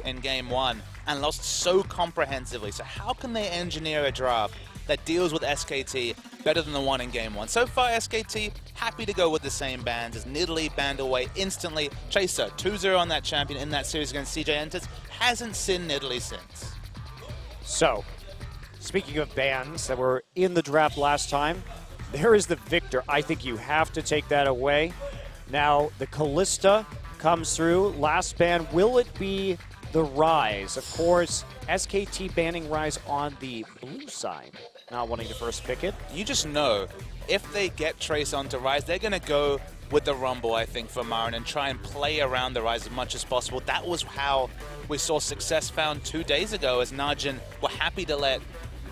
in game 1 and lost so comprehensively. So how can they engineer a draft that deals with SKT better than the one in game 1? So far, SKT happy to go with the same bans as Nidalee banned away instantly. Chaser 2-0 on that champion in that series against CJ Enters. Hasn't seen Nidalee since. So, speaking of bans that were in the draft last time, there is the Victor. I think you have to take that away. Now, the Kalista comes through. Last ban, will it be the Rise? Of course, SKT banning Rise on the blue side, not wanting to first pick it. You just know, if they get Trace onto Rise, they're going to go with the Rumble, I think, for Marin and try and play around the Rise as much as possible. That was how we saw success found 2 days ago, as Najin were happy to let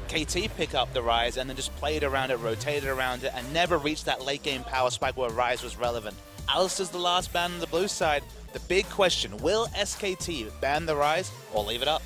KT pick up the Rise and then just played around it, rotated around it, and never reached that late game power spike where Rise was relevant. Alistair's the last ban on the blue side. The big question, will SKT ban the Rise or leave it up?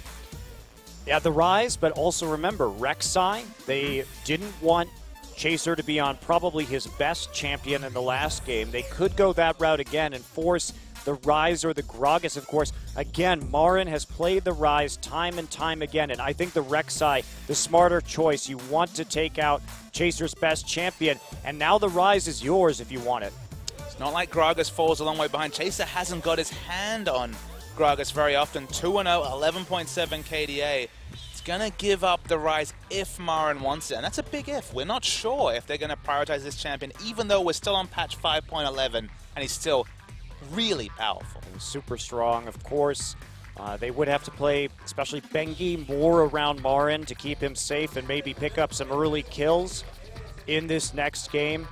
Yeah, the Rise, but also remember, Rek'Sai, they didn't want Chaser to be on probably his best champion in the last game. They could go that route again and force the Rise or the Gragas, of course. Again, Marin has played the Rise time and time again, and I think the Rek'Sai, the smarter choice. You want to take out Chaser's best champion, and now the Rise is yours if you want it. It's not like Gragas falls a long way behind. Chaser hasn't got his hand on Gragas very often. 2-0, 11.7 KDA. It's going to give up the Rise if Marin wants it, and that's a big if. We're not sure if they're going to prioritize this champion, even though we're still on patch 5.11, and he's still really powerful. And super strong, of course. They would have to play, especially Bengi, more around Marin to keep him safe and maybe pick up some early kills in this next game.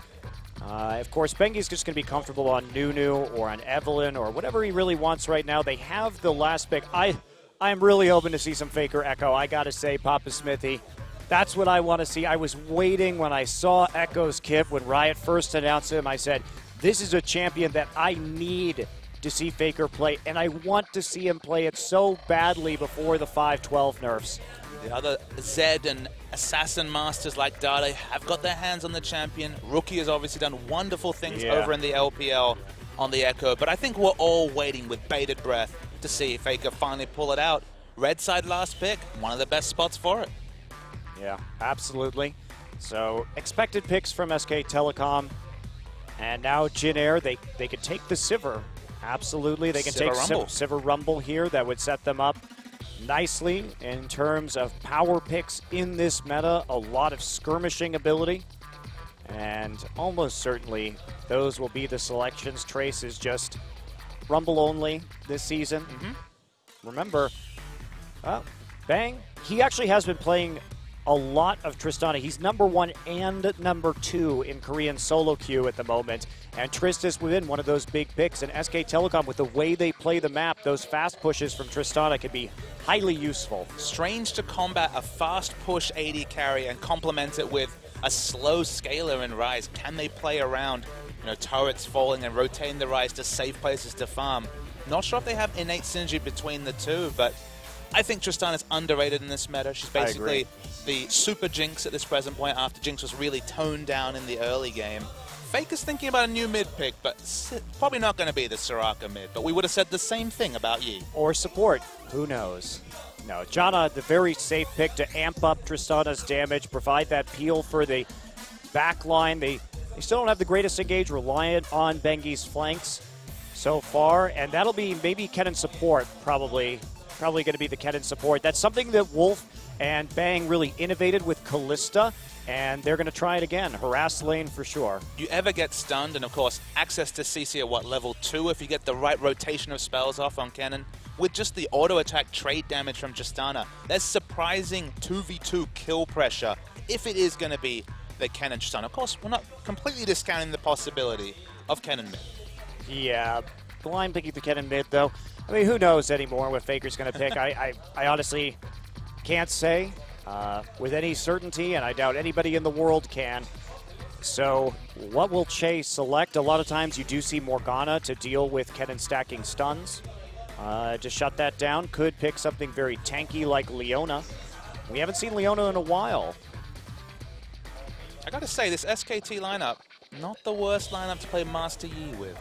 Of course, Bengi's just going to be comfortable on Nunu or on Evelynn or whatever he really wants right now. They have the last pick. I'm really hoping to see some Faker Echo. I got to say, Papa Smithy, that's what I want to see. I was waiting when I saw Echo's kit when Riot first announced him. I said, this is a champion that I need to see Faker play, and I want to see him play it so badly before the 5-12 nerfs. The other Zed and Assassin Masters like Dade have got their hands on the champion. Rookie has obviously done wonderful things over in the LPL on the Echo, but I think we're all waiting with bated breath to see Faker finally pull it out. Red side last pick, one of the best spots for it. Yeah, absolutely. So expected picks from SK Telecom. And now Jin Air, they could take the Sivir. Absolutely, they can take Sivir Rumble here. That would set them up nicely in terms of power picks in this meta. A lot of skirmishing ability. And almost certainly those will be the selections. Trace is just Rumble only this season. Remember, Bang, he actually has been playing a lot of Tristana. He's #1 and #2 in Korean solo queue at the moment. And Trist is within one of those big picks. And SK Telecom, with the way they play the map, those fast pushes from Tristana can be highly useful. Strange to combat a fast push AD carry and complement it with a slow scaler in Rise. Can they play around, turrets falling and rotating the Rise to safe places to farm? Not sure if they have innate synergy between the two, but I think Tristana is underrated in this meta. She's basically the super Jinx at this present point after Jinx was really toned down in the early game. Faker's thinking about a new mid pick, but probably not going to be the Soraka mid. But we would have said the same thing about Yi. Or support. Who knows? No, Janna, the very safe pick to amp up Tristana's damage, provide that peel for the back line. They still don't have the greatest engage, reliant on Bengi's flanks so far. And that'll be maybe Kennen support, probably going to be the Kennen support. That's something that Wolf and Bang really innovated with Kalista, and they're going to try it again. Harass lane for sure. You ever get stunned, and of course, access to CC at level 2 if you get the right rotation of spells off on Kennen. With just the auto-attack trade damage from Tristana, there's surprising 2v2 kill pressure if it is going to be the Kennen Tristana. Of course, we're not completely discounting the possibility of Kennen mid. Yeah, blind picking the Kennen mid, though. I mean, who knows anymore what Faker's going to pick? I honestly can't say with any certainty, and I doubt anybody in the world can. So what will Che select? A lot of times you do see Morgana to deal with Kennen stacking stuns. To shut that down, could pick something very tanky like Leona. We haven't seen Leona in a while. I gotta say, this SKT lineup, not the worst lineup to play Master Yi with.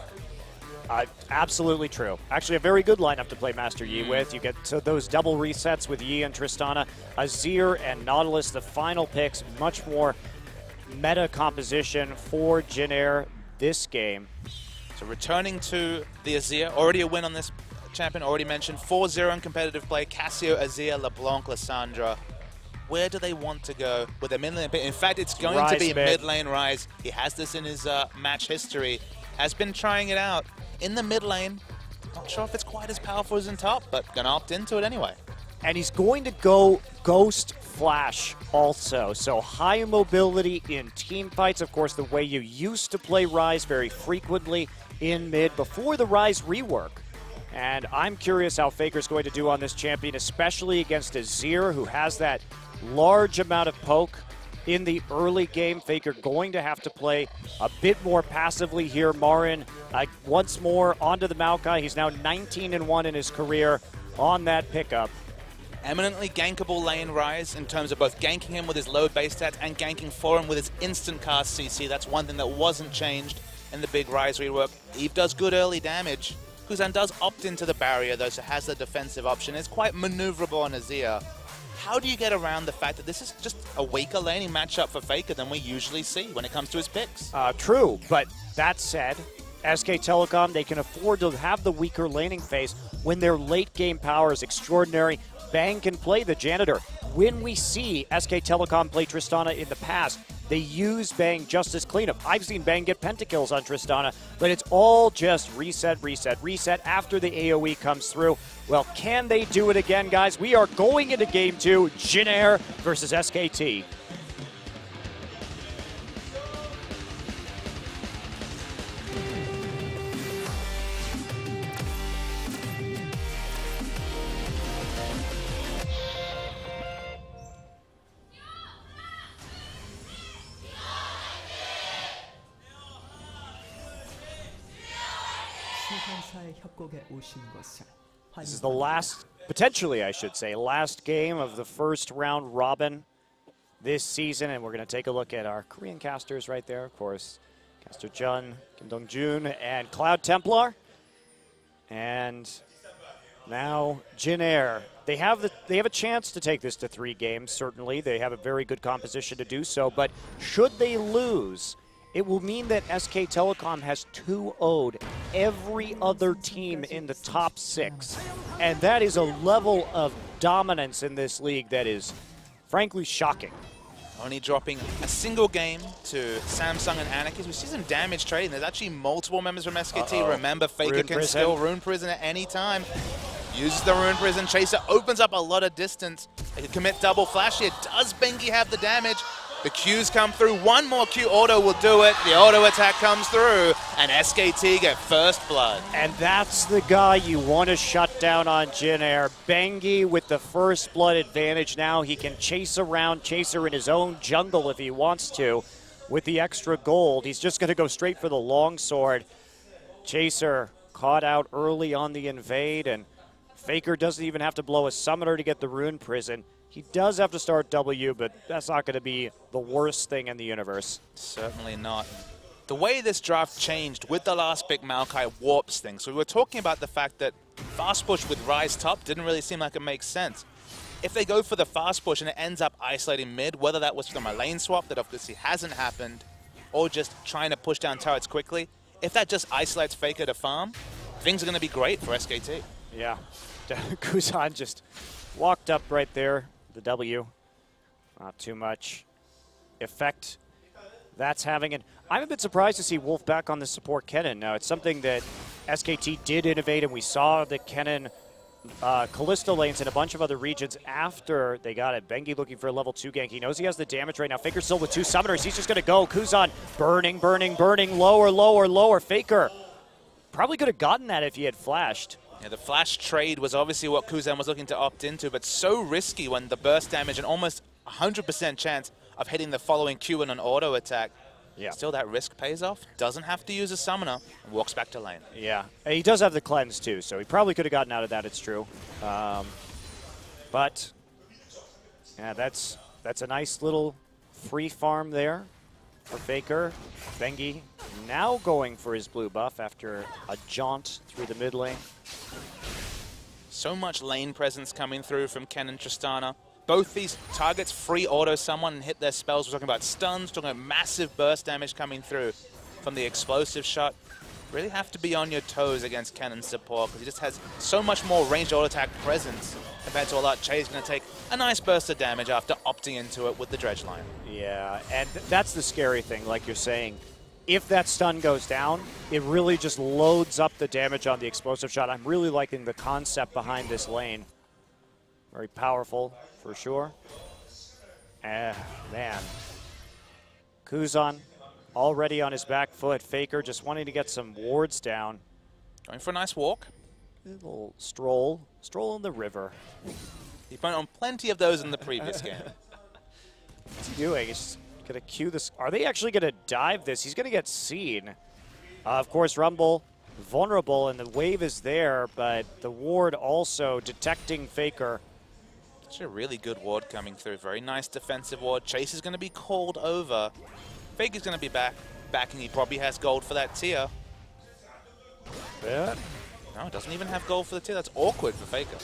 Absolutely true. Actually, a very good lineup to play Master Yi with. You get to those double resets with Yi and Tristana. Azir and Nautilus, the final picks, much more meta composition for Jin Air this game. So returning to the Azir, already a win on this champion, already mentioned. 4-0 in competitive play, Cassio, Azir, LeBlanc, Lissandra. Where do they want to go with their mid lane pick? In fact, it's going to be mid lane Rise. He has this in his match history. Has been trying it out. In the mid lane, not sure if it's quite as powerful as in top, but gonna opt into it anyway. And he's going to go Ghost Flash also. So high mobility in team fights, of course, the way you used to play Rise very frequently in mid before the Rise rework. And I'm curious how Faker's going to do on this champion, especially against Azir, who has that large amount of poke in the early game. Faker going to have to play a bit more passively here. Marin once more onto the Maokai. He's now 19-1 in his career on that pickup. Eminently gankable lane Rise in terms of both ganking him with his low base stats and ganking for him with his instant cast CC. That's one thing that wasn't changed in the big Rise rework. Eve does good early damage. Kuzan does opt into the barrier though, so has the defensive option. It's quite maneuverable on Azir. How do you get around the fact that this is just a weaker laning matchup for Faker than we usually see when it comes to his picks? True, but that said, SK Telecom, they can afford to have the weaker laning phase when their late game power is extraordinary. Bang can play the janitor. When we see SK Telecom play Tristana in the past, they use Bang just as cleanup. I've seen Bang get pentakills on Tristana, but it's all just reset, reset, reset after the AoE comes through. Well, can they do it again, guys? We are going into Game 2, Jin Air versus SKT. This is the last, potentially I should say, last game of the first round robin this season, and we're going to take a look at our Korean casters right there, of course. Caster Jun, Kim Dong-jun, and Cloud Templar. And now Jin Air. They have a chance to take this to 3 games, certainly. They have a very good composition to do so, but should they lose, it will mean that SK Telecom has 2-0'd every other team in the top 6. And that is a level of dominance in this league that is, frankly, shocking. Only dropping a single game to Samsung and Anarchy. We see some damage trading. There's actually multiple members from SKT. Remember, Faker can still Rune Prison at any time. Uses the Rune Prison. Chaser opens up a lot of distance. They can commit double flash here. Does Bengi have the damage? The Qs come through. One more Q auto will do it. The auto attack comes through, and SKT get first blood. And that's the guy you want to shut down on Jin Air. Bengi with the first blood advantage now. He can chase around Chaser in his own jungle if he wants to. With the extra gold, he's just going to go straight for the longsword. Chaser caught out early on the invade, and Faker doesn't even have to blow a summoner to get the Rune Prison. He does have to start W, but that's not going to be the worst thing in the universe. Certainly not. The way this draft changed with the last pick, Maokai, warps things. So we were talking about the fact that fast push with Rise top didn't really seem like it makes sense. If they go for the fast push and it ends up isolating mid, whether that was from a lane swap that obviously hasn't happened, or just trying to push down turrets quickly, if that just isolates Faker to farm, things are going to be great for SKT. Yeah. Kuzan just walked up right there. The W, not too much effect that's having. And I'm a bit surprised to see Wolf back on the support Kennen. Now, it's something that SKT did innovate, and we saw the Kennen Callisto lanes in a bunch of other regions after they got it. Bengi looking for a level 2 gank. He knows he has the damage right now. Faker still with 2 summoners. He's just going to go. Kuzan burning, burning, burning. Lower, lower, lower. Faker probably could have gotten that if he had flashed. Yeah, the flash trade was obviously what Kuzan was looking to opt into, but so risky when the burst damage and almost 100% chance of hitting the following Q in an auto attack. Yeah. Still, that risk pays off. Doesn't have to use a summoner and walks back to lane. Yeah, he does have the cleanse too, so he probably could have gotten out of that, it's true. But, yeah, that's a nice little free farm there for Faker. Bengi now going for his blue buff after a jaunt through the mid lane. So much lane presence coming through from Ken and Tristana. Both these targets free auto someone and hit their spells. We're talking about stuns, talking about massive burst damage coming through from the explosive shot. Really have to be on your toes against Cannon's support because he just has so much more ranged auto attack presence compared to a lot. Chay's going to take a nice burst of damage after opting into it with the dredge line. Yeah, and that's the scary thing, like you're saying. If that stun goes down, it really just loads up the damage on the explosive shot. I'm really liking the concept behind this lane. Very powerful, for sure. Man. Kuzan already on his back foot. Faker just wanting to get some wards down. Going for a nice walk. A little stroll in the river. He put on plenty of those in the previous game. What's he doing? He's going to cue this. Are they actually going to dive this? He's going to get seen. Of course, Rumble vulnerable, and the wave is there, but the ward also detecting Faker. Such a really good ward coming through. Very nice defensive ward. Chase is going to be called over. Faker's going to be back, and he probably has gold for that tier. Yeah. No, it doesn't even have gold for the tier. That's awkward for Faker.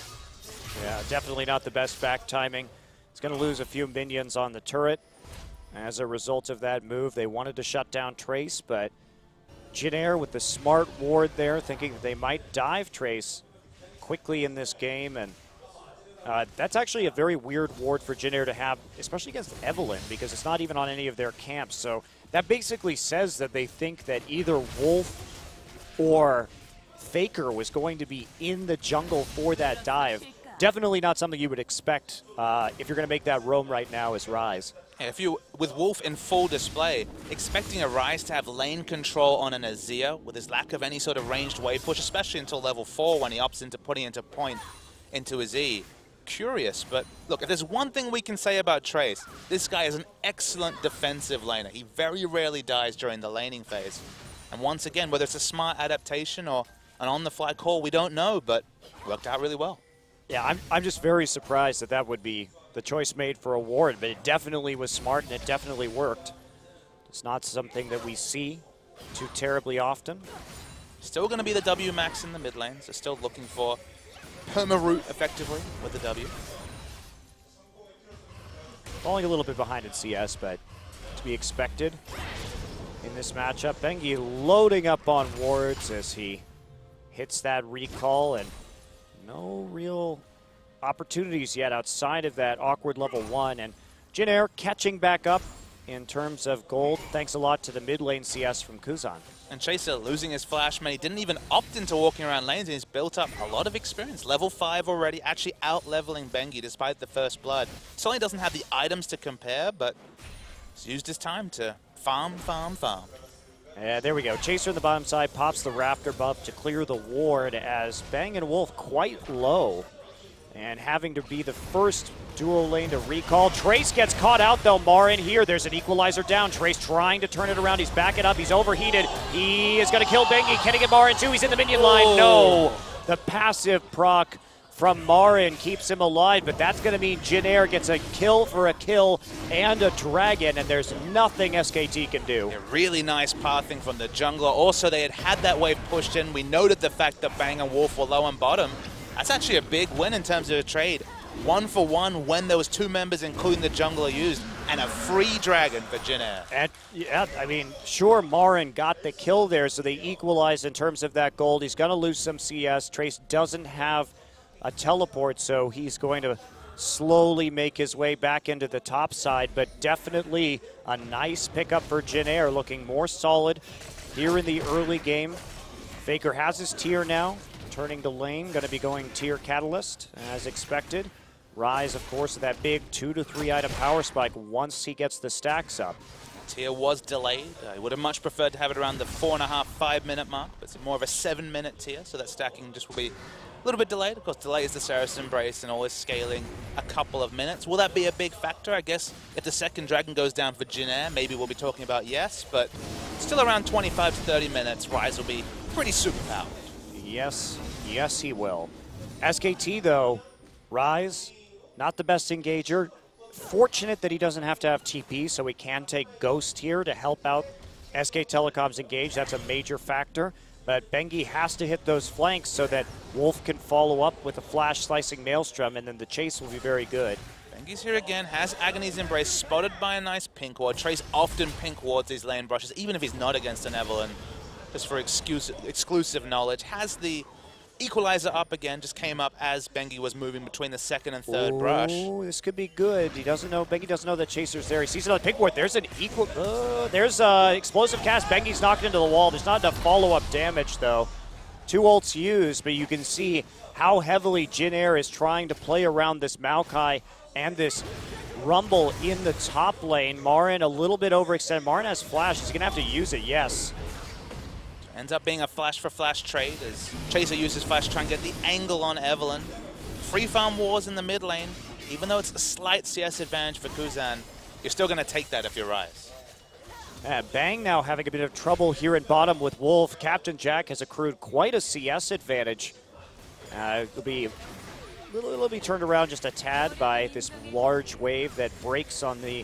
Yeah, definitely not the best back timing. He's going to lose a few minions on the turret. As a result of that move, they wanted to shut down Trace, but Jin with the smart ward there, thinking that they might dive Trace quickly in this game, and that's actually a very weird ward for Jin to have, especially against Evelynn, because it's not even on any of their camps. So that basically says that they think that either Wolf or Faker was going to be in the jungle for that dive. Definitely not something you would expect if you're going to make that roam right now as Ryze. Yeah, if you, with Wolf in full display, expecting a Ryze to have lane control on an Azir with his lack of any sort of ranged wave push, especially until level 4 when he opts into putting into point into his E. Curious, but look, if there's one thing we can say about Trace, this guy is an excellent defensive laner. He very rarely dies during the laning phase. And once again, whether it's a smart adaptation or an on-the-fly call, we don't know, but it worked out really well. Yeah, I'm just very surprised that that would be the choice made for a ward, but it definitely was smart and it definitely worked. It's not something that we see too terribly often. Still going to be the W max in the mid lane, so still looking for perma-root effectively with the W. Falling a little bit behind in CS, but to be expected in this matchup. Bengi loading up on wards as he hits that recall, and no real opportunities yet outside of that awkward level 1. And Jin catching back up in terms of gold, thanks a lot to the mid lane CS from Kuzan. And Chaser losing his flash, man. He didn't even opt into walking around lanes, and he's built up a lot of experience. Level 5 already, actually out-leveling Bengi despite the first blood. Certainly doesn't have the items to compare, but he's used his time to farm. Yeah, there we go. Chaser on the bottom side pops the Raptor buff to clear the ward as Bang and Wolf quite low. And having to be the first dual lane to recall. Trace gets caught out though. Marin here. There's an equalizer down. Trace trying to turn it around. He's backing up. He's overheated. He is going to kill Bengi. Can he get Marin too? He's in the minion line. No. The passive proc from Marin keeps him alive, but that's going to mean Jin gets a kill for a kill and a dragon, and there's nothing SKT can do. A really nice pathing from the jungler. Also, they had that wave pushed in. We noted the fact that Bang and Wolf were low on bottom. That's actually a big win in terms of a trade. 1-for-1 when there was 2 members, including the jungler, used, and a free dragon for Jin. And yeah, I mean, sure, Marin got the kill there, so they equalized in terms of that gold. He's going to lose some CS. Trace doesn't have a teleport, so he's going to slowly make his way back into the top side, but definitely a nice pickup for Jin, looking more solid here in the early game. Faker has his tier now. Turning to lane, going to be going tier Catalyst as expected. Ryze, of course, that big 2 to 3 item power spike once he gets the stacks up. Tier was delayed. I would have much preferred to have it around the 4.5-5 minute mark, but it's more of a 7-minute tier, so that stacking just will be a little bit delayed. Of course, delay is the Saracen Embrace and always scaling a couple of minutes. Will that be a big factor? I guess if the second dragon goes down for Jin, maybe we'll be talking about yes, but still around 25 to 30 minutes, Ryze will be pretty super powered. Yes, he will. SKT, though, Ryze, not the best engager. Fortunate that he doesn't have to have TP, so he can take Ghost here to help out SK Telecom's engage. That's a major factor. But Bengi has to hit those flanks so that Wolf can follow up with a flash slicing Maelstrom, and then the chase will be very good. Bengi's here again, has Agony's Embrace, spotted by a nice pink ward. Trace often pink wards these lane brushes, even if he's not against an Evelyn, just for exclusive knowledge. Has the Equalizer up again, just came up as Bengi was moving between the second and third brush. Oh, this could be good. He doesn't know, Bengi doesn't know that Chaser's there. He sees another pink ward. There's an there's explosive cast. Bengi's knocked into the wall. There's not enough follow-up damage, though. 2 ults used, but you can see how heavily Jin Air is trying to play around this Maokai and this Rumble in the top lane. Marin a little bit overextended. Marin has flash. He's going to have to use it, yes. Ends up being a flash-for-flash trade as Chaser uses flash to try and get the angle on Evelyn. Free farm wars in the mid lane. Even though it's a slight CS advantage for Kuzan, you're still going to take that if you Rise. And Bang now having a bit of trouble here in bottom with Wolf. Captain Jack has accrued quite a CS advantage. It'll be turned around just a tad by this large wave that breaks on the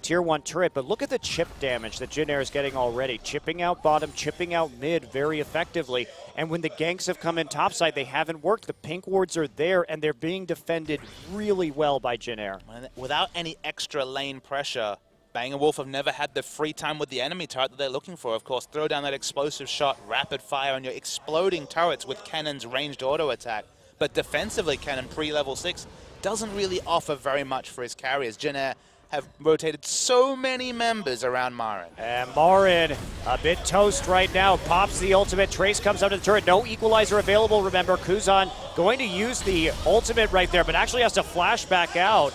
Tier 1 turret, but look at the chip damage that Jin Air is getting already. Chipping out bottom, chipping out mid very effectively. And when the ganks have come in topside, they haven't worked. The pink wards are there, and they're being defended really well by Jin Air. Without any extra lane pressure, Bang and Wolf have never had the free time with the enemy turret that they're looking for. Of course, throw down that explosive shot, rapid fire on your exploding turrets with Kennon's ranged auto attack. But defensively, Cannon pre-level 6 doesn't really offer very much for his carriers. Jin Air have rotated so many members around Marin. And Marin, a bit toast right now, pops the ultimate. Trace comes up to the turret. No equalizer available, remember. Kuzan going to use the ultimate right there, but actually has to flash back out.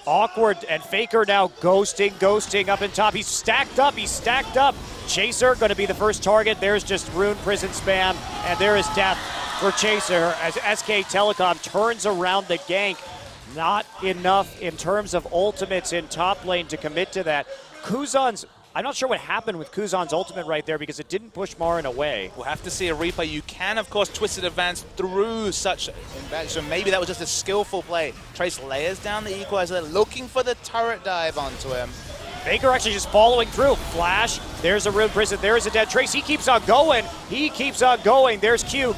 Awkward, and Faker now ghosting up in top. He's stacked up. Chaser going to be the first target. There's just Rune Prison spam, and there is death for Chaser as SK Telecom turns around the gank. Not enough in terms of ultimates in top lane to commit to that. Kuzan's, I'm not sure what happened with Kuzan's ultimate right there because it didn't push Marin away. We'll have to see a replay. You can, of course, twisted advance through such, so maybe that was just a skillful play. Trace layers down the equalizer, looking for the turret dive onto him. Baker actually just following through. Flash, there's a Rune Prison, there is a dead Trace. He keeps on going. There's Q.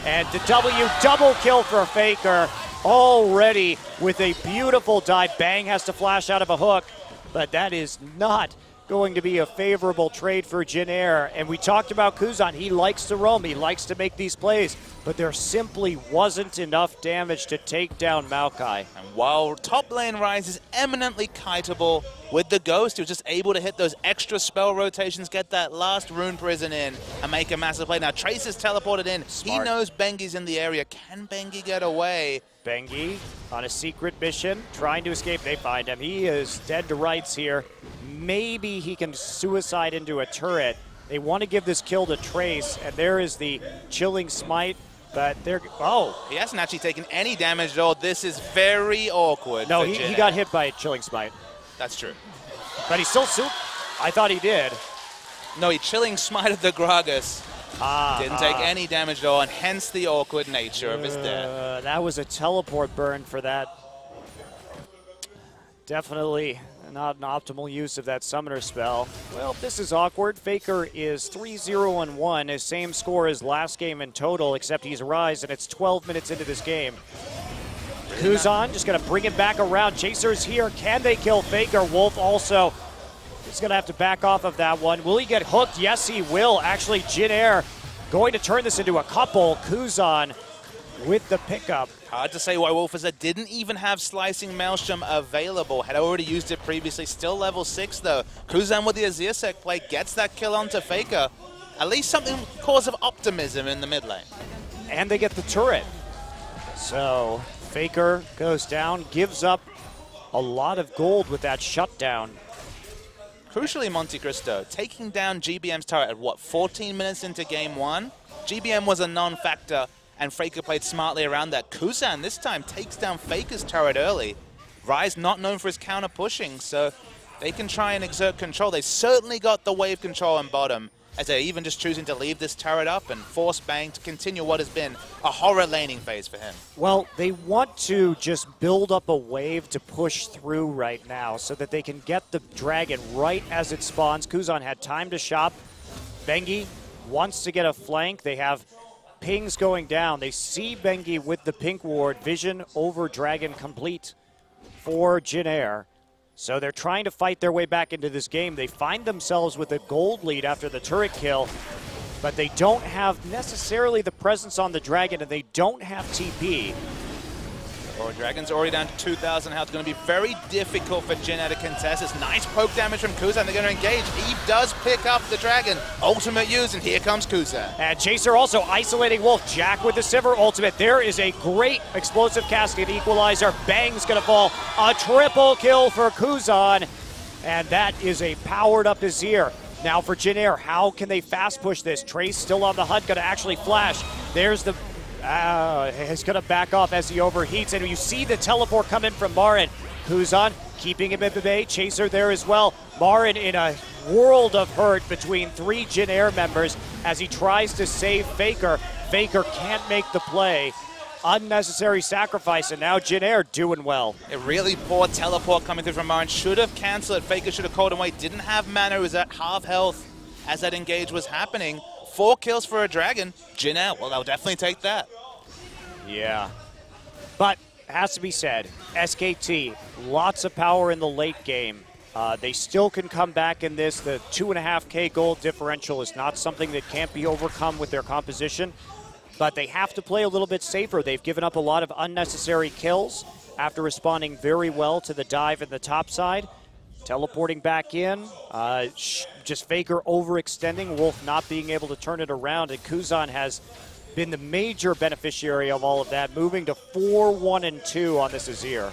And the W double kill for Faker. Already with a beautiful dive. Bang has to flash out of a hook, but that is not going to be a favorable trade for Jin Air. And we talked about Kuzan. He likes to roam. He likes to make these plays, but there simply wasn't enough damage to take down Maokai. And while top lane Rise is eminently kiteable with the Ghost, he was just able to hit those extra spell rotations, get that last Rune Prison in, and make a massive play. Now Trace is teleported in. Smart. He knows Bengi's in the area. Can Bengi get away? Bengi on a secret mission, trying to escape. They find him. He is dead to rights here. Maybe he can suicide into a turret. They want to give this kill to Trace, and there is the Chilling Smite, but they're, he hasn't actually taken any damage at all. This is very awkward. No, he got hit by a Chilling Smite. That's true. But he still I thought he did. No, he Chilling Smited the Gragas. Didn't take any damage at all, and hence the awkward nature of his death. That was a teleport burn for that. Definitely not an optimal use of that summoner spell. Well, this is awkward. Faker is 3-0-1, his same score as last game in total, except he's Rise, and it's 12 minutes into this game. Kuzan just going to bring it back around. Chaser's here. Can they kill Faker? Wolf also is going to have to back off of that one. Will he get hooked? Yes, he will. Actually, Jin Air going to turn this into a couple. Kuzan with the pickup. Hard to say why Wolfazet didn't even have Slicing Maelstrom available. Had already used it previously. Still level 6, though. Kuzan with the Azirsec play gets that kill onto Faker. At least something cause of optimism in the mid lane. And they get the turret. So Faker goes down, gives up a lot of gold with that shutdown. Crucially, Monte Cristo, taking down GBM's turret at, what, 14 minutes into game 1? GBM was a non-factor, and Faker played smartly around that. Kuzan this time takes down Faker's turret early. Rise not known for his counter-pushing, so they can try and exert control. They certainly got the wave control on bottom. as they're even just choosing to leave this turret up and force Bang to continue what has been a horror laning phase for him. Well, they want to just build up a wave to push through right now so that they can get the dragon right as it spawns. Kuzan had time to shop. Bengi wants to get a flank. They have pings going down. They see Bengi with the pink ward. Vision over dragon complete for Jin Air. So they're trying to fight their way back into this game. They find themselves with a gold lead after the turret kill, but they don't have necessarily the presence on the dragon, and they don't have TP. Oh, Dragon's already down to 2,000 health. It's going to be very difficult for Jin Air to contest. It's nice poke damage from Kuzan. They're going to engage. Eve does pick up the Dragon. Ultimate use, and here comes Kuzan. And Chaser also isolating Wolf. Jack with the Sivir ultimate. There is a great explosive cascade equalizer. Bang's going to fall. A triple kill for Kuzan. And that is a powered up Azir. Now for Jin Air, how can they fast push this? Trace still on the hunt, going to actually flash. There's the... he's going to back off as he overheats, and you see the teleport come in from Marin. Kuzan keeping him at bay. Chaser there as well. Marin in a world of hurt between 3 Jin Air members as he tries to save Faker. Faker can't make the play. Unnecessary sacrifice, and now Jin Air doing well. A really poor teleport coming through from Marin. Should have canceled it. Faker should have called him away. Didn't have mana. He was at half health as that engage was happening. 4 kills for a Dragon. Jin Air, well, they'll definitely take that. Yeah. But, has to be said, SKT, lots of power in the late game. They still can come back in this. The 2.5K gold differential is not something that can't be overcome with their composition. But they have to play a little bit safer. They've given up a lot of unnecessary kills after responding very well to the dive in the top side. Teleporting back in, just Faker overextending, Wolf not being able to turn it around, and Kuzan has been the major beneficiary of all of that, moving to 4-1-2 on this Azir.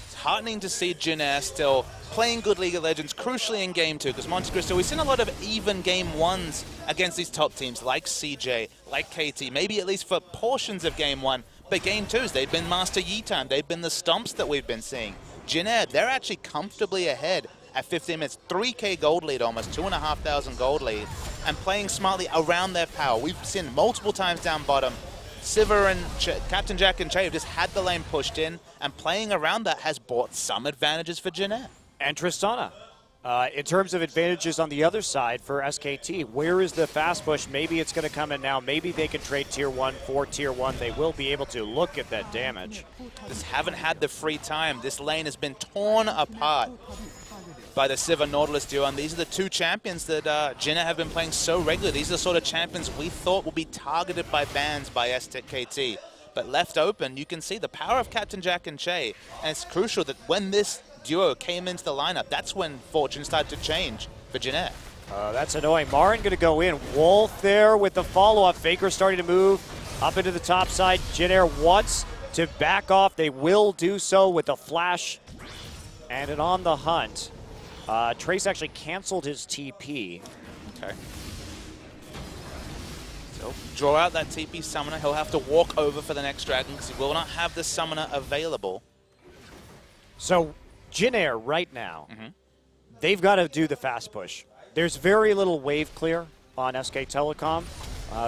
It's heartening to see Jin Air still playing good League of Legends, crucially in Game 2, because Monte Cristo, we've seen a lot of even Game 1s against these top teams like CJ, like KT, maybe at least for portions of Game 1, but Game 2s, they've been Master Yi time, they've been the stomps that we've been seeing. Jin Air, they're actually comfortably ahead at 15 minutes, 3K gold lead almost, 2,500 gold lead, and playing smartly around their power. We've seen multiple times down bottom, Sivir and Captain Jack and Che have just had the lane pushed in, and playing around that has brought some advantages for Jin Air. And Tristana. In terms of advantages on the other side for SKT, where is the fast push? Maybe it's going to come in now. Maybe they can trade Tier 1 for Tier 1. They will be able to. Look at that damage. Just haven't had the free time. This lane has been torn apart by the Sivir Nautilus duo, and these are the 2 champions that Jin Air have been playing so regularly. These are the sort of champions we thought would be targeted by bans by SKT. But left open, you can see the power of Captain Jack and Che, and it's crucial that when this duo came into the lineup, that's when fortune started to change for Jin Air. That's annoying. Marin going to go in. Wolf there with the follow-up. Faker starting to move up into the top side. Jin Air wants to back off. They will do so with a flash and an on the hunt. Trace actually canceled his TP. Okay. So draw out that TP summoner. He'll have to walk over for the next dragon because he will not have the summoner available. So Jin Air right now, they've got to do the fast push. There's very little wave clear on SK Telecom.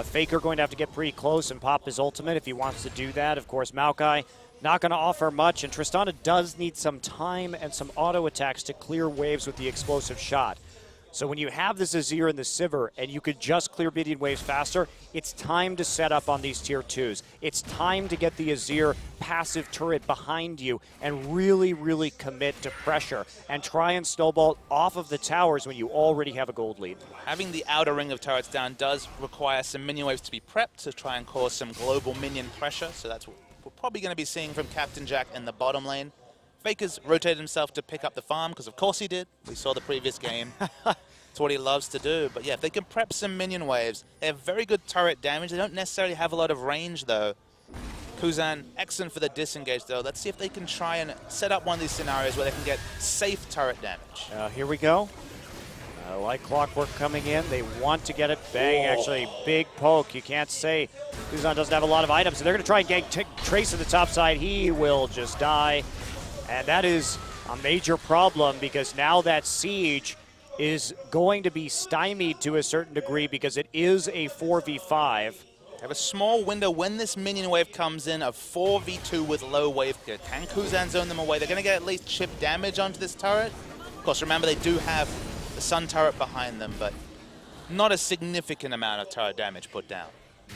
Faker going to have to get pretty close and pop his ultimate if he wants to do that. Of course, Maokai not going to offer much, and Tristana does need some time and some auto attacks to clear waves with the explosive shot. So when you have this Azir and the Sivir, and you could just clear minion waves faster, it's time to set up on these Tier 2s. It's time to get the Azir passive turret behind you and really, really commit to pressure and try and snowball off of the towers when you already have a gold lead. Having the outer ring of turrets down does require some minion waves to be prepped to try and cause some global minion pressure, so that's what we're probably going to be seeing from Captain Jack in the bottom lane. Faker's rotated himself to pick up the farm, because of course he did. We saw the previous game. It's what he loves to do. But yeah, if they can prep some minion waves, they have very good turret damage. They don't necessarily have a lot of range, though. Kuzan, excellent for the disengage, though. Let's see if they can try and set up one of these scenarios where they can get safe turret damage. Here we go. Like clockwork coming in. They want to get it. Bang, actually, big poke. You can't say Kuzan doesn't have a lot of items. So they're going to try and get Trace at the top side. He will just die. And that is a major problem, because now that siege is going to be stymied to a certain degree because it is a 4v5. Have a small window when this minion wave comes in of 4v2 with low wave clear. Can Kuzan zone them away? They're going to get at least chip damage onto this turret. Of course, remember they do have the sun turret behind them, but not a significant amount of turret damage put down.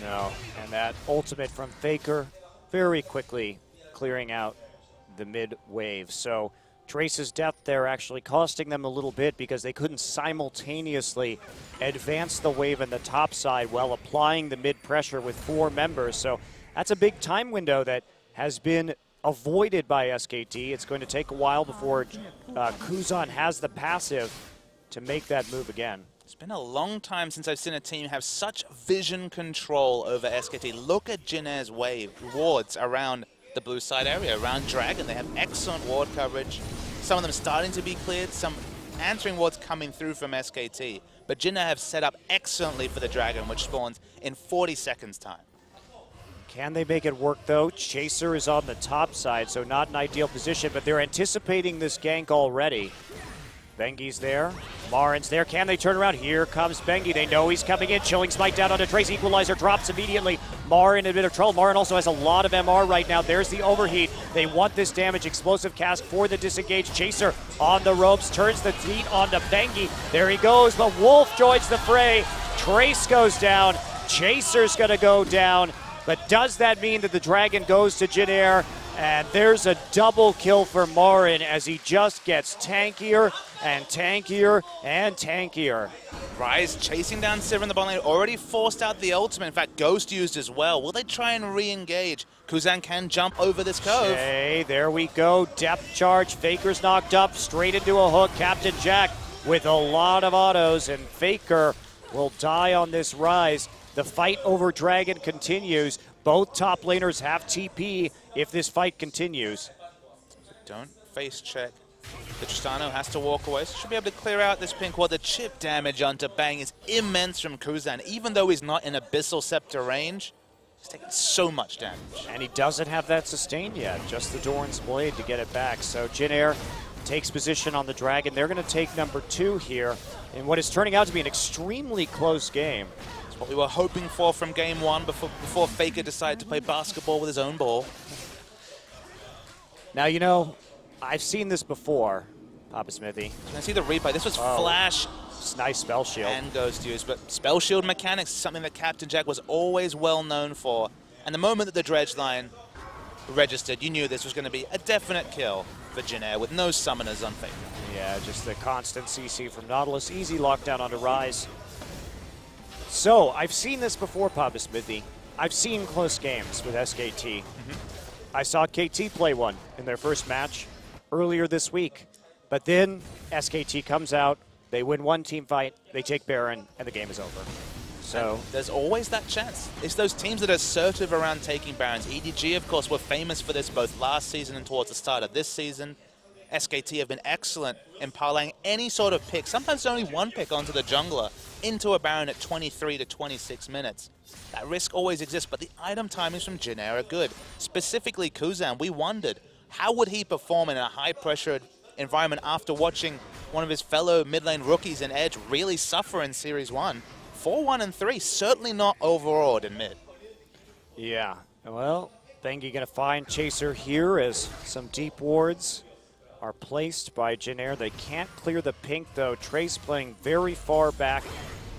No, and that ultimate from Faker very quickly clearing out the mid wave. So Trace's death there actually costing them a little bit because they couldn't simultaneously advance the wave in the top side while applying the mid pressure with 4 members. So that's a big time window that has been avoided by SKT. It's going to take a while before Kuzan has the passive to make that move again. It's been a long time since I've seen a team have such vision control over SKT. Look at Jin Air's wards around the blue side area, around Dragon. They have excellent ward coverage. Some of them starting to be cleared, some answering wards coming through from SKT. But Jin Air have set up excellently for the Dragon, which spawns in 40 seconds time. Can they make it work, though? Chaser is on the top side, so not an ideal position, but they're anticipating this gank already. Bengi's there. Marin's there. Can they turn around? Here comes Bengi. They know he's coming in. Chilling Smite down onto Trace. Equalizer drops immediately. Marin in a bit of trouble. Marin also has a lot of MR right now. There's the overheat. They want this damage. Explosive cast for the disengaged. Chaser on the ropes. Turns the heat onto Bengi. There he goes, but Wolf joins the fray. Trace goes down. Chaser's going to go down. But does that mean that the Dragon goes to Jin Air? And there's a double kill for Marin as he just gets tankier and tankier and tankier. Rise chasing down Sivir in the bottom lane, already forced out the ultimate. In fact, Ghost used as well. Will they try and re-engage? Kuzan can jump over this cove. Okay, there we go. Depth charge. Faker's knocked up. Straight into a hook. Captain Jack with a lot of autos, and Faker will die on this Rise. The fight over Dragon continues. Both top laners have TP if this fight continues. Don't face check. The Tristano has to walk away, so should be able to clear out this pink ward. The chip damage onto Bang is immense from Kuzan. Even though he's not in Abyssal Scepter range, he's taking so much damage. And he doesn't have that sustain yet, just the Doran's Blade to get it back. So Jin Air takes position on the Dragon. They're going to take number 2 here in what is turning out to be an extremely close game. What we were hoping for from game 1 before Faker decided to play basketball with his own ball. Now, you know, I've seen this before, Papa Smithy. Can I see the replay? This was Flash. Nice spell shield. And Ghost use, but spell shield mechanics is something that Captain Jack was always well known for. And the moment that the dredge line registered, you knew this was going to be a definite kill for Jin Air with no summoners on Faker. Yeah, just the constant CC from Nautilus. Easy lockdown onto Rise. So, I've seen this before, Papa Smithy. I've seen close games with SKT. I saw KT play one in their first match earlier this week. But then SKT comes out, they win one team fight, they take Baron, and the game is over. So and there's always that chance. It's those teams that are assertive around taking Barons. EDG, of course, were famous for this both last season and towards the start of this season. SKT have been excellent in parlaying any sort of pick, sometimes only one pick onto the jungler, into a Baron at 23 to 26 minutes. That risk always exists, but the item timings from Jin Air are good. Specifically Kuzan, we wondered, how would he perform in a high-pressured environment after watching one of his fellow mid-lane rookies in Edge really suffer in Series 1? 4-1 and 3, certainly not overawed in mid. Yeah, well, Bengi gonna find Chaser here as some deep wards are placed by Jin Air. They can't clear the pink though. Trace playing very far back,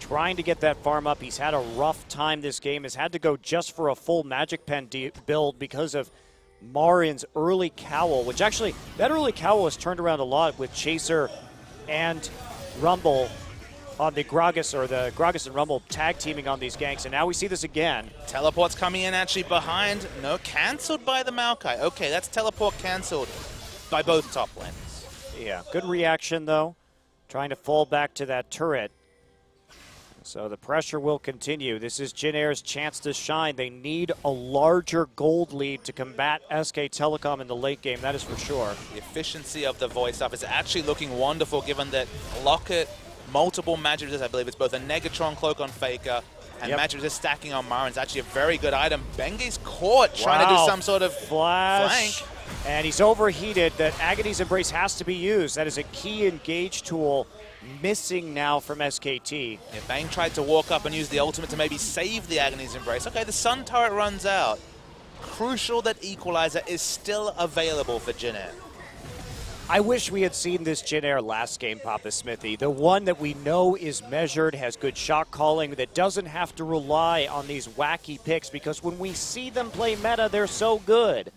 trying to get that farm up. He's had a rough time this game, has had to go just for a full Magic Pen build because of Marin's early cowl, which actually, that early cowl has turned around a lot with Chaser and Rumble on the Gragas, or the Gragas and Rumble tag teaming on these ganks, and now we see this again. Teleport's coming in actually behind. No, cancelled by the Maokai. Okay, that's teleport cancelled by both top laners. Yeah, good reaction though. Trying to fall back to that turret. So the pressure will continue. This is Jin Air's chance to shine. They need a larger gold lead to combat SK Telecom in the late game, that is for sure. The efficiency of the voice up is actually looking wonderful given that Locket, multiple magic resist, I believe it's both a Negatron cloak on Faker, And Magic just stacking on Marin's actually a very good item. Bengi's caught trying to do some sort of flash. flank. And he's overheated. That Agony's Embrace has to be used. That is a key engage tool missing now from SKT. Yeah, Bang tried to walk up and use the ultimate to maybe save the Agony's Embrace. Okay, the Sun turret runs out. Crucial that Equalizer is still available for Jin Air. I wish we had seen this Jin Air last game, Papa Smithy. The one that we know is measured, has good shot calling, that doesn't have to rely on these wacky picks, because when we see them play meta, they're so good.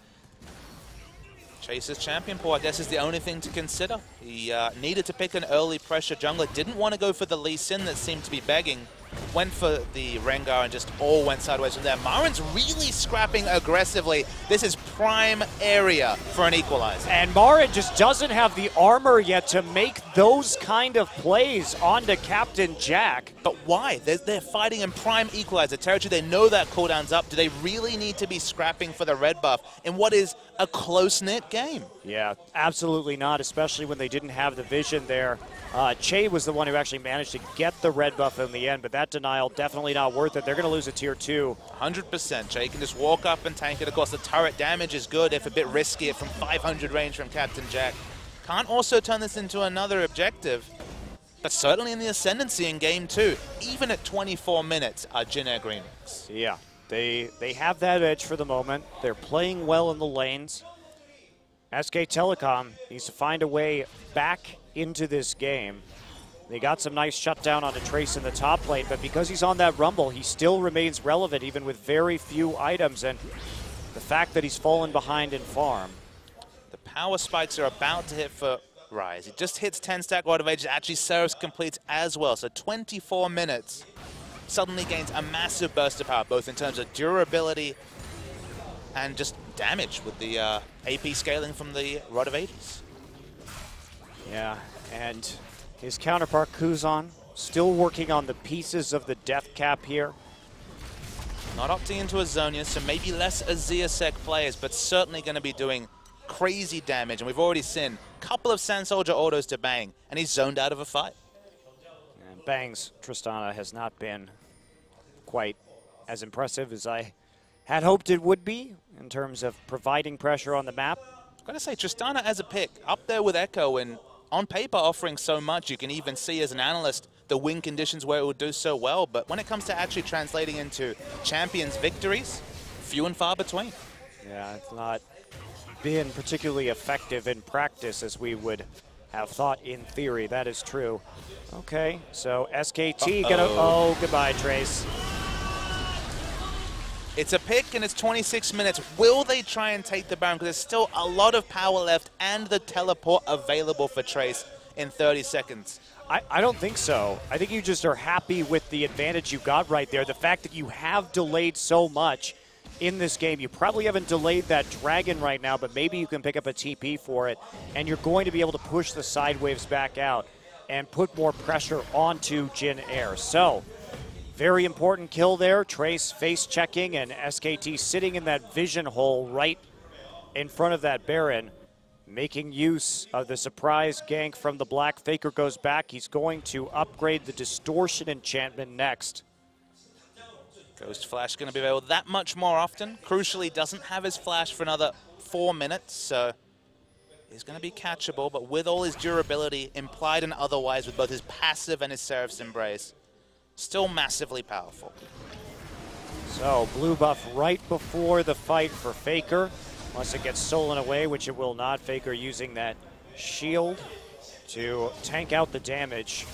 Chase's champion pool, I guess, is the only thing to consider. He needed to pick an early pressure jungler, didn't want to go for the Lee Sin that seemed to be begging. Went for the Rengar and just all went sideways from there. Marin's really scrapping aggressively. This is prime area for an Equalizer. And Marin just doesn't have the armor yet to make those kind of plays onto Captain Jack. But why? They're fighting in prime Equalizer territory. They know that cooldown's up. Do they really need to be scrapping for the red buff in what is a close-knit game? Yeah, absolutely not, especially when they didn't have the vision there. Che was the one who actually managed to get the red buff in the end, but that denial definitely not worth it. They're going to lose a tier 2. 100%. Che can just walk up and tank it. Of course, the turret damage is good, if a bit risky, from 500 range from Captain Jack. Can't also turn this into another objective, but certainly in the ascendancy in game 2, even at 24 minutes, are Jin Air Greenwings. Yeah, they have that edge for the moment. They're playing well in the lanes. SK Telecom needs to find a way back into this game. They got some nice shutdown onto Trace in the top lane, but because he's on that Rumble, he still remains relevant even with very few items, and the fact that he's fallen behind in farm. The power spikes are about to hit for Rise. It just hits 10 stack Rod of Ages, actually Seraph's completes as well, so 24 minutes suddenly gains a massive burst of power, both in terms of durability and just damage with the AP scaling from the Rod of Ages. Yeah, and his counterpart Kuzan still working on the pieces of the death cap here. Not opting into a Zhonya, so maybe less Azir-Sec players, but certainly going to be doing crazy damage. And we've already seen a couple of Sand Soldier autos to Bang, and he's zoned out of a fight. And Bang's Tristana has not been quite as impressive as I had hoped it would be in terms of providing pressure on the map. I've got to say, Tristana as a pick, up there with Echo, and on paper offering so much. You can even see as an analyst the win conditions where it would do so well, but when it comes to actually translating into champions victories, few and far between. Yeah, it's not been particularly effective in practice as we would have thought in theory. That is true. Okay, so SKT gonna, oh, goodbye, Trace. It's a pick and it's 26 minutes. Will they try and take the Baron? Because there's still a lot of power left and the teleport available for Trace in 30 seconds. I don't think so. I think you just are happy with the advantage you got right there. The fact that you have delayed so much in this game. You probably haven't delayed that dragon right now, but maybe you can pick up a TP for it, and you're going to be able to push the side waves back out and put more pressure onto Jin Air. So, very important kill there. Trace face checking, and SKT sitting in that vision hole right in front of that Baron, making use of the surprise gank from the Black. Faker goes back. He's going to upgrade the Distortion enchantment next. Ghost Flash going to be available that much more often. Crucially, doesn't have his Flash for another 4 minutes, so he's going to be catchable, but with all his durability, implied and otherwise, with both his passive and his Seraph's Embrace, still massively powerful. So, blue buff right before the fight for Faker, unless it gets stolen away, which it will not. Faker using that shield to tank out the damage.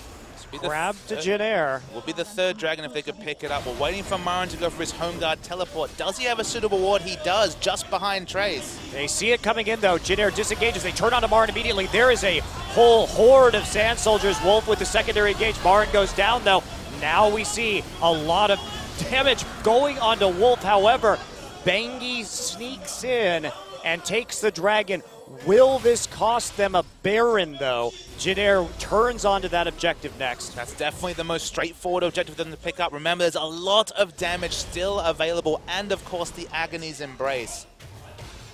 Grab to Jin Air. Will be the third dragon if they could pick it up. We're waiting for Marin to go for his home guard teleport. Does he have a suitable ward? He does, just behind Trace. They see it coming in, though. Jin Air disengages. They turn on to Marin immediately. There is a whole horde of Sand Soldiers. Wolf with the secondary engage. Marin goes down, though. Now we see a lot of damage going onto Wolf. However, Bengi sneaks in and takes the dragon. Will this cost them a Baron, though? Jin Air turns onto that objective next. That's definitely the most straightforward objective for them to pick up. Remember, there's a lot of damage still available, and of course the Agony's Embrace.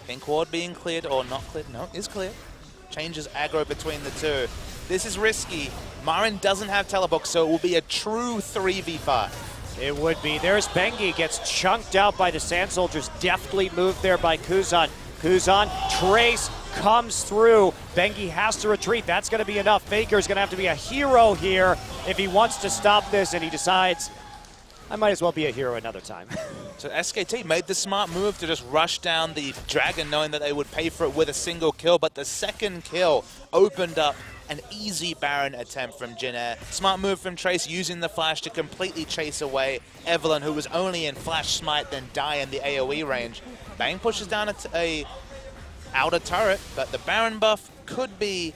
Pink ward being cleared or not cleared? No, it is cleared. Changes aggro between the two. This is risky. Marin doesn't have teleport, so it will be a true 3v5. It would be. There's Bengi, gets chunked out by the Sand Soldiers. Deftly moved there by Kuzan. Kuzan, Trace comes through. Bengi has to retreat. That's going to be enough. Faker's going to have to be a hero here if he wants to stop this, and he decides, I might as well be a hero another time. So SKT made the smart move to just rush down the Dragon, knowing that they would pay for it with a single kill, but the second kill opened up an easy Baron attempt from Jin Air. Smart move from Trace, using the flash to completely chase away Evelyn, who was only in flash smite, then die in the AoE range. Bang pushes down a outer turret, but the Baron buff could be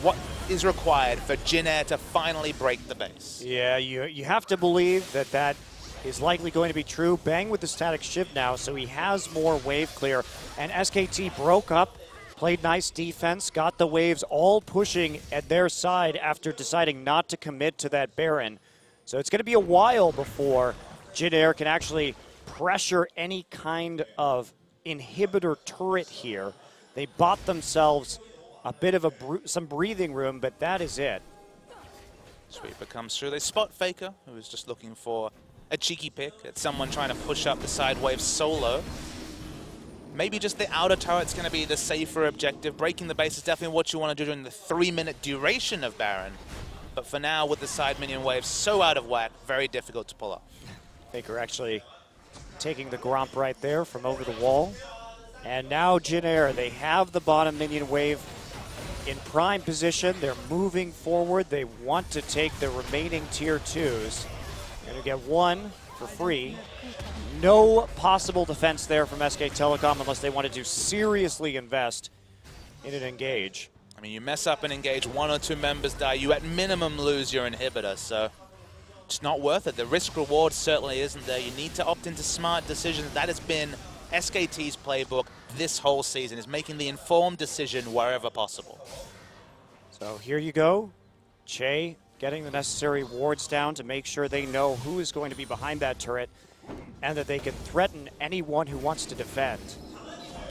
what is required for Jin Air to finally break the base. Yeah, you have to believe that that is likely going to be true. Bang with the static shiv now, so he has more wave clear. And SKT broke up, played nice defense, got the waves all pushing at their side after deciding not to commit to that Baron. So it's going to be a while before Jin Air can actually pressure any kind of inhibitor turret here. They bought themselves a bit of some breathing room, but that is it. Sweeper comes through. They spot Faker, who is just looking for a cheeky pick at someone trying to push up the side wave solo. Maybe just the outer turret's going to be the safer objective. Breaking the base is definitely what you want to do during the 3-minute duration of Baron. But for now, with the side minion wave so out of whack, very difficult to pull off. Faker actually taking the Gromp right there from over the wall. And now Jin Air, they have the bottom minion wave in prime position. They're moving forward. They want to take the remaining tier 2s. Going to get one for free. No possible defense there from SK Telecom unless they wanted to seriously invest in an engage. I mean, you mess up an engage, 1 or 2 members die, you at minimum lose your inhibitor, so it's not worth it. The risk reward certainly isn't there. You need to opt into smart decisions. That has been SKT's playbook this whole season, is making the informed decision wherever possible. So here you go. Che getting the necessary wards down to make sure they know who is going to be behind that turret and that they can threaten anyone who wants to defend.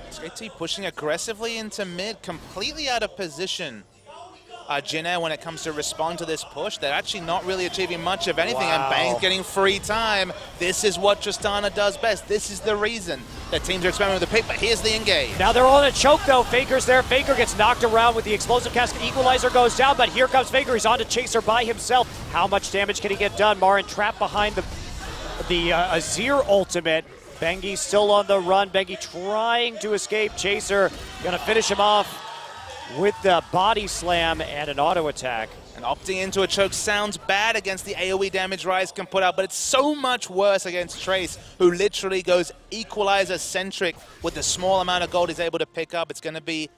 SKT pushing aggressively into mid, completely out of position. Jin Air, when it comes to respond to this push, they're actually not really achieving much of anything, and Bang's getting free time. This is what Tristana does best. This is the reason that teams are experimenting with the pick, but here's the engage. Now they're on a choke, though. Faker's there. Faker gets knocked around with the explosive cast. Equalizer goes down, but here comes Faker. He's on to Chaser by himself. How much damage can he get done? Marin trapped behind the Azir ultimate. Bengi still on the run. Bengi trying to escape. Chaser gonna finish him off with the body slam and an auto attack. And opting into a choke sounds bad against the AoE damage Ryze can put out, but it's so much worse against Trace, who literally goes Equalizer-centric with the small amount of gold he's able to pick up. It's going to be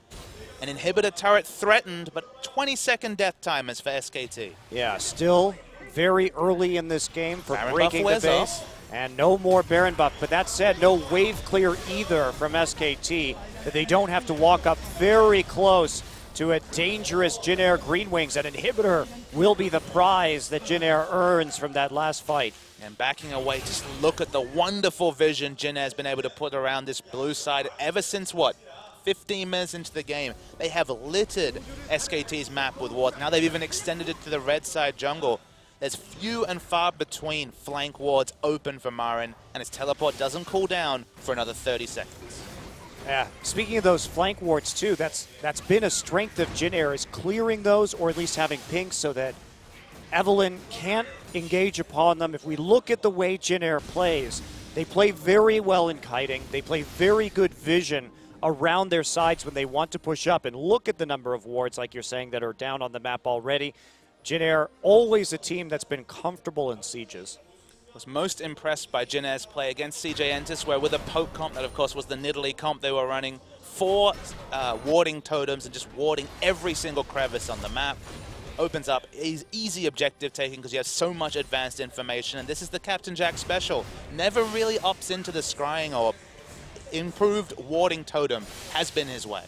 an inhibitor turret threatened, but 20-second death timers for SKT. Yeah, still very early in this game for Baron breaking the base. And no more Baron buff. But that said, no wave clear either from SKT, that they don't have to walk up very close to a dangerous Jin Air Green Wings. An inhibitor will be the prize that Jin Air earns from that last fight. And backing away, just look at the wonderful vision Jin Air's been able to put around this blue side ever since, what, 15 minutes into the game. They have littered SKT's map with wards. Now they've even extended it to the red side jungle. There's few and far between flank wards open for Marin, and his teleport doesn't cool down for another 30 seconds. Yeah, speaking of those flank wards too, that's been a strength of Jin Air, is clearing those or at least having pinks so that Evelyn can't engage upon them. If we look at the way Jin Air plays, they play very well in kiting. They play very good vision around their sides when they want to push up. And look at the number of wards, like you're saying, that are down on the map already. Jin Air, always a team that's been comfortable in sieges. Was most impressed by Jin Air's play against CJ Entis, where with a poke comp, that of course was the Nidalee comp they were running, 4 warding totems and just warding every single crevice on the map. Opens up easy objective taking because you have so much advanced information, and this is the Captain Jack special. Never really opts into the scrying, or improved warding totem has been his way.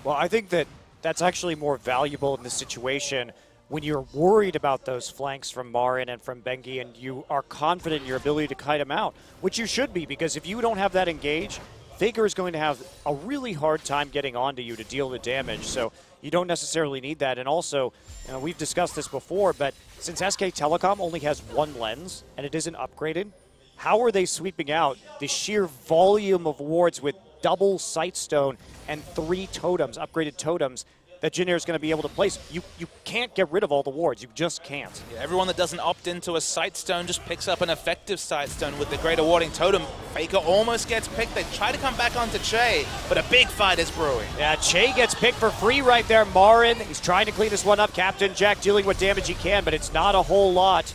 Well, I think that's actually more valuable in this situation when you're worried about those flanks from Marin and from Bengi, and you are confident in your ability to kite them out, which you should be, because if you don't have that engage, Faker is going to have a really hard time getting onto you to deal the damage, so you don't necessarily need that. And also, we've discussed this before, but since SK Telecom only has one lens and it isn't upgraded, how are they sweeping out the sheer volume of wards with double Sightstone and 3 totems, upgraded totems, that Jin Air is going to be able to place? You can't get rid of all the wards. You just can't. Yeah, everyone that doesn't opt into a Sightstone just picks up an effective Sightstone with the Greater Warding Totem. Faker almost gets picked. They try to come back onto Che, but a big fight is brewing. Yeah, Che gets picked for free right there. Marin, he's trying to clean this one up. Captain Jack dealing what damage he can, but it's not a whole lot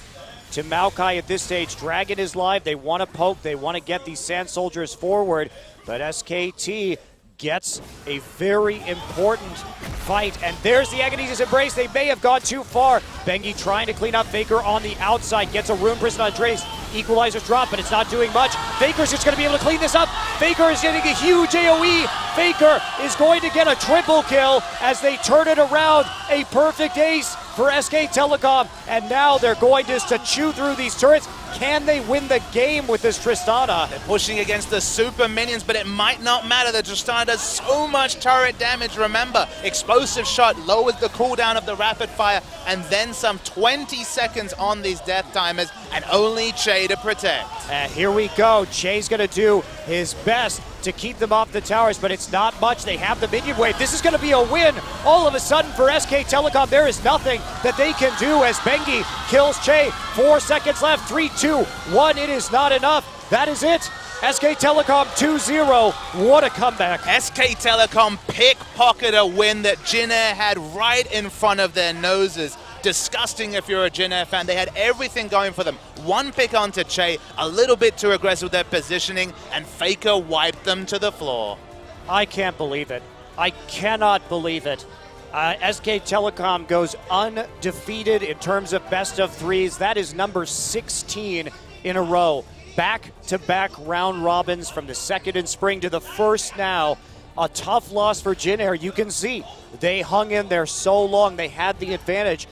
to Maokai at this stage. Dragon is live. They want to poke. They want to get these Sand Soldiers forward, but SKT gets a very important fight, and there's the Agonizes Embrace. They may have gone too far. Bengi trying to clean up Faker on the outside, gets a Rune Prison on Trace. Equalizer's drop, but it's not doing much. Faker's just going to be able to clean this up. Faker is getting a huge AoE. Faker is going to get a triple kill as they turn it around. A perfect ace for SK Telecom, and now they're going just to chew through these turrets. Can they win the game with this Tristana? They're pushing against the super minions, but it might not matter. The Tristana does so much turret damage. Remember, explosive shot lowers the cooldown of the rapid fire, and then some 20 seconds on these death timers, and only Che to protect. And here we go. Che's going to do his best to keep them off the towers, but it's not much. They have the minion wave. This is going to be a win. All of a sudden for SK Telecom, there is nothing that they can do as Bengi kills Che. 4 seconds left. 3, 2, 1. It is not enough. That is it. SK Telecom 2-0. What a comeback. SK Telecom pickpocket a win that Jin Air had right in front of their noses. Disgusting if you're a Jin Air fan. They had everything going for them. One pick onto Che, a little bit too aggressive with their positioning, and Faker wiped them to the floor. I can't believe it. I cannot believe it. SK Telecom goes undefeated in terms of best of threes. That is number 16 in a row. Back-to-back round robins from the second in spring to the first now. A tough loss for Jin Air. You can see they hung in there so long. They had the advantage.